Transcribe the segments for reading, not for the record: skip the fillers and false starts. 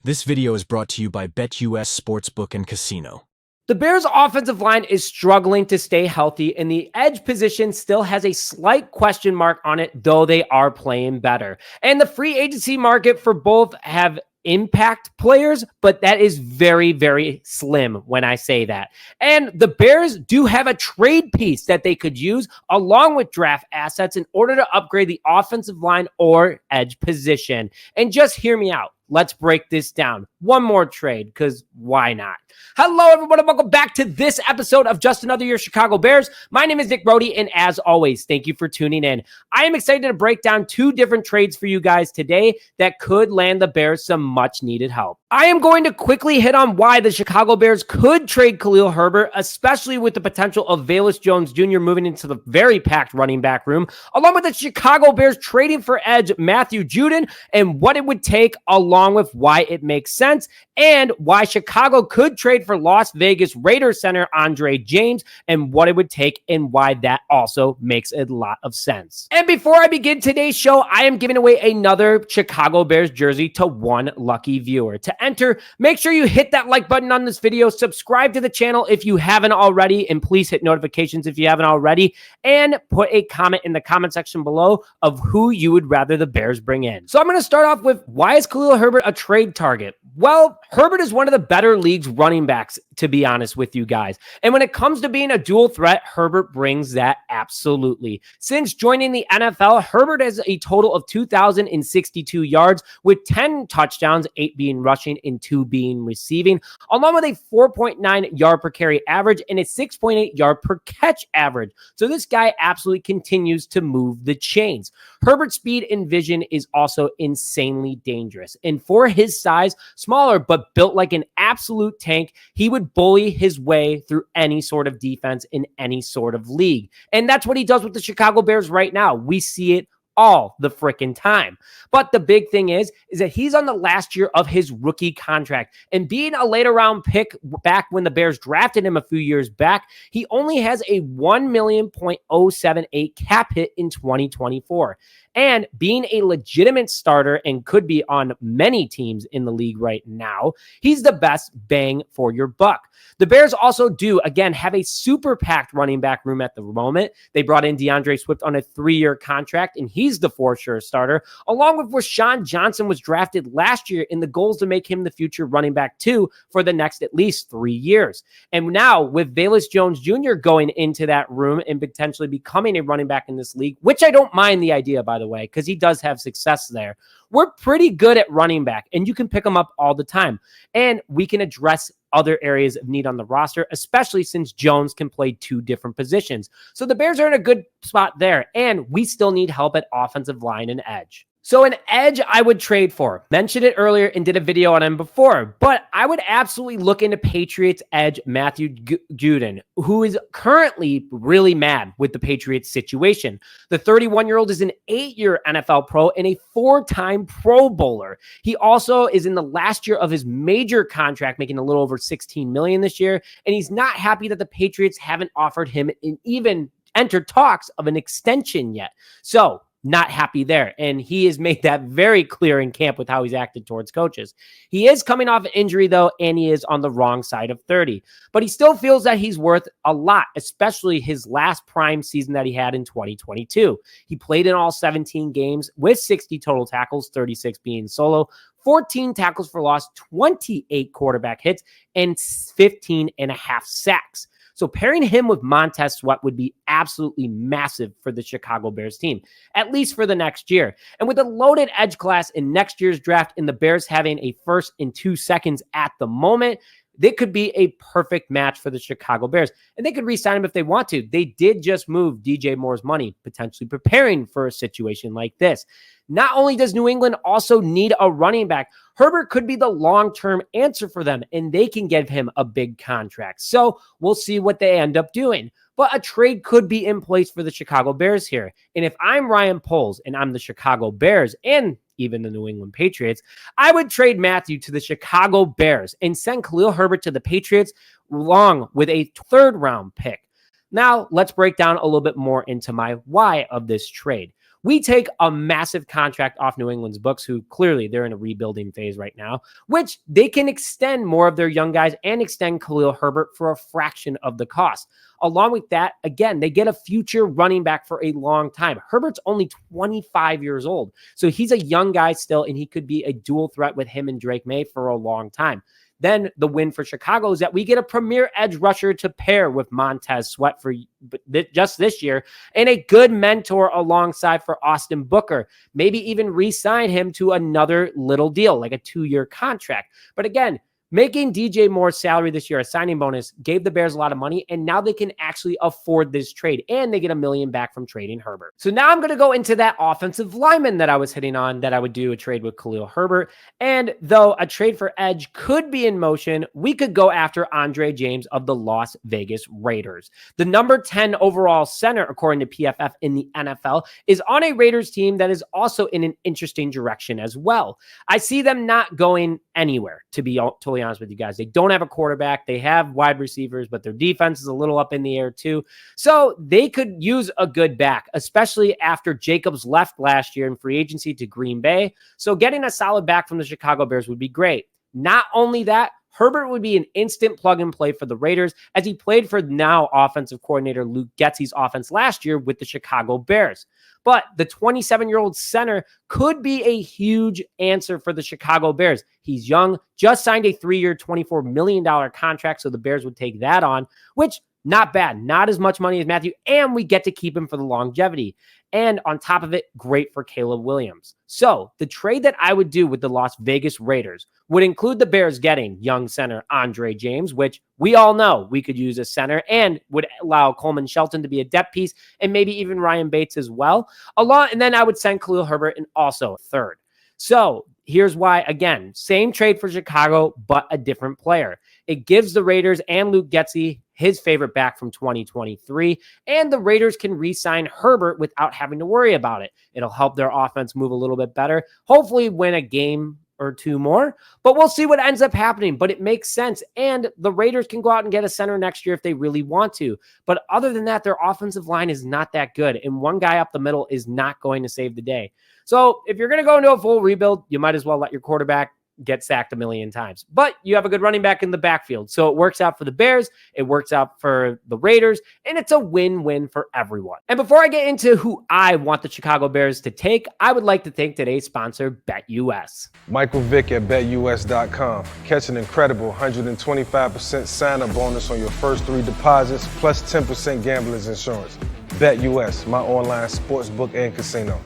This video is brought to you by BetUS Sportsbook and Casino. The Bears' offensive line is struggling to stay healthy, and the edge position still has a slight question mark on it, though they are playing better. And the free agency market for both have impact players, but that is very, very slim when I say that. And the Bears do have a trade piece that they could use along with draft assets in order to upgrade the offensive line or edge position. And just hear me out. Let's break this down. One more trade, because why not? Hello, everybody. Welcome back to this episode of Just Another Year Chicago Bears. My name is Nick Brody, and as always, thank you for tuning in. I am excited to break down two different trades for you guys today that could land the Bears some much-needed help. I am going to quickly hit on why the Chicago Bears could trade Khalil Herbert, especially with the potential of Velus Jones Jr. moving into the very packed running back room, along with the Chicago Bears trading for edge Matthew Judon, and what it would take, along with why it makes sense, and why Chicago could trade for Las Vegas Raiders center Andre James, and what it would take, and why that also makes a lot of sense. And before I begin today's show, I am giving away another Chicago Bears jersey to one lucky viewer. To enter, make sure you hit that like button on this video, subscribe to the channel if you haven't already, and please hit notifications if you haven't already, and put a comment in the comment section below of who you would rather the Bears bring in. So I'm going to start off with, why is Khalil Herbert a trade target? Well, Herbert is one of the better league's running backs, to be honest with you guys. And when it comes to being a dual threat, Herbert brings that absolutely. Since joining the NFL, Herbert has a total of 2,062 yards with 10 touchdowns, 8 being rushing and 2 being receiving, along with a 4.9 yard per carry average and a 6.8 yard per catch average. So this guy absolutely continues to move the chains. Herbert's speed and vision is also insanely dangerous. And for his size, smaller but built like an absolute tank, he would bully his way through any sort of defense in any sort of league. And that's what he does with the Chicago Bears right now. We see it all the freaking time. But the big thing is that he's on the last year of his rookie contract. And being a later round pick back when the Bears drafted him a few years back, he only has a $1,000,078 cap hit in 2024. And being a legitimate starter and could be on many teams in the league right now, he's the best bang for your buck. The Bears also do, again, have a super packed running back room at the moment. They brought in DeAndre Swift on a 3-year contract, and he's the for sure starter, along with Rashawn Johnson was drafted last year, in the goals to make him the future running back 2 for the next at least 3 years. And now with Velus Jones Jr. going into that room and potentially becoming a running back in this league, which I don't mind the idea, by the way, because he does have success there. We're pretty good at running back, and you can pick them up all the time. And we can address other areas of need on the roster, especially since Jones can play 2 different positions. So the Bears are in a good spot there, and we still need help at offensive line and edge. So an edge I would trade for. Mentioned it earlier and did a video on him before, but I would absolutely look into Patriots edge Matthew Judon, who is currently really mad with the Patriots situation. The 31-year-old is an 8-year NFL pro and a 4-time Pro Bowler. He also is in the last year of his major contract, making a little over $16 million this year, and he's not happy that the Patriots haven't offered him and even entered talks of an extension yet. So not happy there. And he has made that very clear in camp with how he's acted towards coaches. He is coming off an injury, though, and he is on the wrong side of 30. But he still feels that he's worth a lot, especially his last prime season that he had in 2022. He played in all 17 games with 60 total tackles, 36 being solo, 14 tackles for loss, 28 quarterback hits, and 15 and a half sacks. So pairing him with Montez Sweat would be absolutely massive for the Chicago Bears team, at least for the next year. And with a loaded edge class in next year's draft and the Bears having a 1st and 2 seconds at the moment, they could be a perfect match for the Chicago Bears. And they could re-sign him if they want to. They did just move DJ Moore's money, potentially preparing for a situation like this. Not only does New England also need a running back, Herbert could be the long-term answer for them, and they can give him a big contract. So we'll see what they end up doing. But a trade could be in place for the Chicago Bears here. And if I'm Ryan Poles and I'm the Chicago Bears and even the New England Patriots, I would trade Matthew to the Chicago Bears and send Khalil Herbert to the Patriots along with a 3rd-round pick. Now, let's break down a little bit more into my why of this trade. we take a massive contract off New England's books, who clearly they're in a rebuilding phase right now, which they can extend more of their young guys and extend Khalil Herbert for a fraction of the cost. Along with that, again, they get a future running back for a long time. Herbert's only 25 years old, so he's a young guy still, and he could be a dual threat with him and Drake May for a long time. Then the win for Chicago is that we get a premier edge rusher to pair with Montez Sweat for just this year, and a good mentor alongside for Austin Booker. Maybe even re-sign him to another little deal, like a 2-year contract. But again, making DJ Moore's salary this year, a signing bonus, gave the Bears a lot of money, and now they can actually afford this trade, and they get $1 million back from trading Herbert. So now I'm going to go into that offensive lineman that I was hitting on, that I would do a trade with Khalil Herbert. And though a trade for edge could be in motion, we could go after Andre James of the Las Vegas Raiders. The number 10 overall center, according to PFF in the NFL, is on a Raiders team that is also in an interesting direction as well. I see them not going anywhere, to be totally honest with you guys. They don't have a quarterback. They have wide receivers, but their defense is a little up in the air too. So they could use a good back, especially after Jacobs left last year in free agency to Green Bay. So getting a solid back from the Chicago Bears would be great. Not only that, Herbert would be an instant plug and play for the Raiders, as he played for now offensive coordinator Luke Getsy's offense last year with the Chicago Bears. But the 27-year-old center could be a huge answer for the Chicago Bears. He's young, just signed a 3-year, $24 million contract, so the Bears would take that on, which not bad. Not as much money as Matthew, and we get to keep him for the longevity. And on top of it, great for Caleb Williams. So the trade that I would do with the Las Vegas Raiders would include the Bears getting young center Andre James, which we all know we could use as center, and would allow Coleman Shelton to be a depth piece, and maybe even Ryan Bates as well. And then I would send Khalil Herbert in also third. So here's why, again, same trade for Chicago, but a different player. It gives the Raiders and Luke Getsy his favorite back from 2023, and the Raiders can re-sign Herbert without having to worry about it. It'll help their offense move a little bit better, hopefully win a game or two more, but we'll see what ends up happening. But it makes sense, and the Raiders can go out and get a center next year if they really want to. But other than that, their offensive line is not that good, and one guy up the middle is not going to save the day. So if you're going to go into a full rebuild, you might as well let your quarterback get sacked 1 million times. But you have a good running back in the backfield. So it works out for the Bears, it works out for the Raiders, and it's a win-win for everyone. And before I get into who I want the Chicago Bears to take, I would like to thank today's sponsor, BetUS. Michael Vick at BetUS.com. Catch an incredible 125% sign-up bonus on your first 3 deposits, plus 10% gambler's insurance. BetUS, my online sportsbook and casino.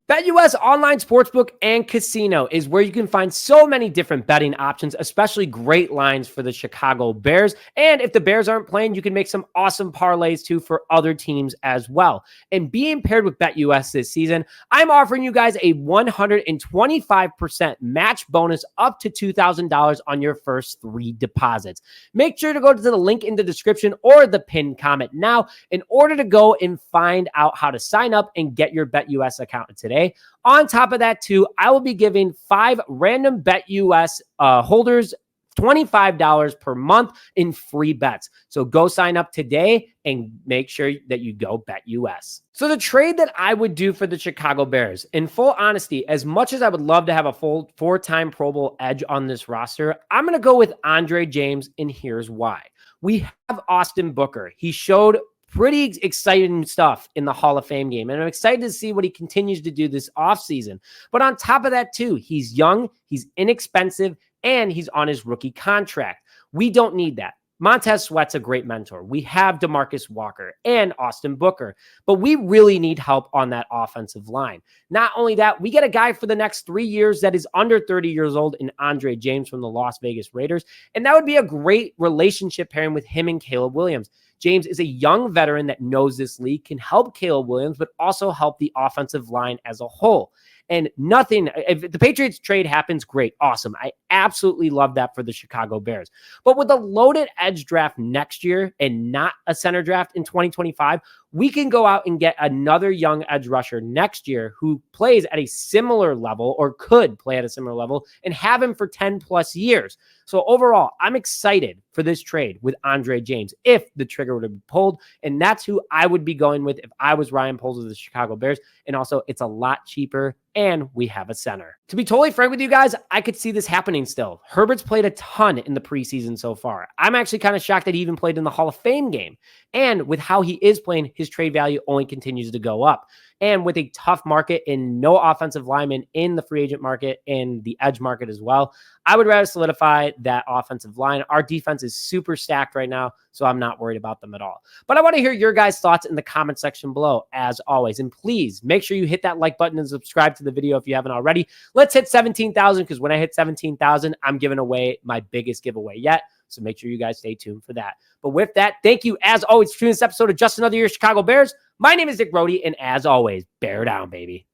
BetUS online sportsbook and casino is where you can find so many different betting options, especially great lines for the Chicago Bears. And if the Bears aren't playing, you can make some awesome parlays too for other teams as well. And being paired with BetUS this season, I'm offering you guys a 125% match bonus up to $2,000 on your first 3 deposits. Make sure to go to the link in the description or the pinned comment now in order to go and find out how to sign up and get your BetUS account today. On top of that, too, I will be giving 5 random BetUS holders $25 per month in free bets. So go sign up today and make sure that you go BetUS. So the trade that I would do for the Chicago Bears, in full honesty, as much as I would love to have a full 4-time Pro Bowl edge on this roster, I'm going to go with Andre James, and here's why. We have Austin Booker. He showed pretty exciting stuff in the Hall of Fame game, and I'm excited to see what he continues to do this offseason. But on top of that, too, he's young, he's inexpensive, and he's on his rookie contract. We don't need that. Montez Sweat's a great mentor. We have DeMarcus Walker and Austin Booker, but we really need help on that offensive line. Not only that, we get a guy for the next 3 years that is under 30 years old in Andre James from the Las Vegas Raiders, and that would be a great relationship pairing with him and Caleb Williams. James is a young veteran that knows this league, can help Caleb Williams, but also help the offensive line as a whole. And if the Patriots trade happens, great, awesome. I absolutely love that for the Chicago Bears. But with a loaded edge draft next year and not a center draft in 2025, we can go out and get another young edge rusher next year who plays at a similar level or could play at a similar level and have him for 10 plus years. So overall, I'm excited for this trade with Andre James if the trigger would have been pulled. And that's who I would be going with if I was Ryan Poles of the Chicago Bears. And also, it's a lot cheaper and we have a center. To be totally frank with you guys, I could see this happening still. Herbert's played a ton in the preseason so far. I'm actually kind of shocked that he even played in the Hall of Fame game. And with how he is playing, his trade value only continues to go up. And with a tough market and no offensive linemen in the free agent market and the edge market as well, I would rather solidify that offensive line. Our defense is super stacked right now, so I'm not worried about them at all. But I want to hear your guys' thoughts in the comment section below, as always. And please make sure you hit that like button and subscribe to the video if you haven't already. Let's hit 17,000, because when I hit 17,000, I'm giving away my biggest giveaway yet. So make sure you guys stay tuned for that. But with that, thank you, as always, for tuning this episode of Just Another Year Chicago Bears. My name is Nick Rohde, and as always, bear down, baby.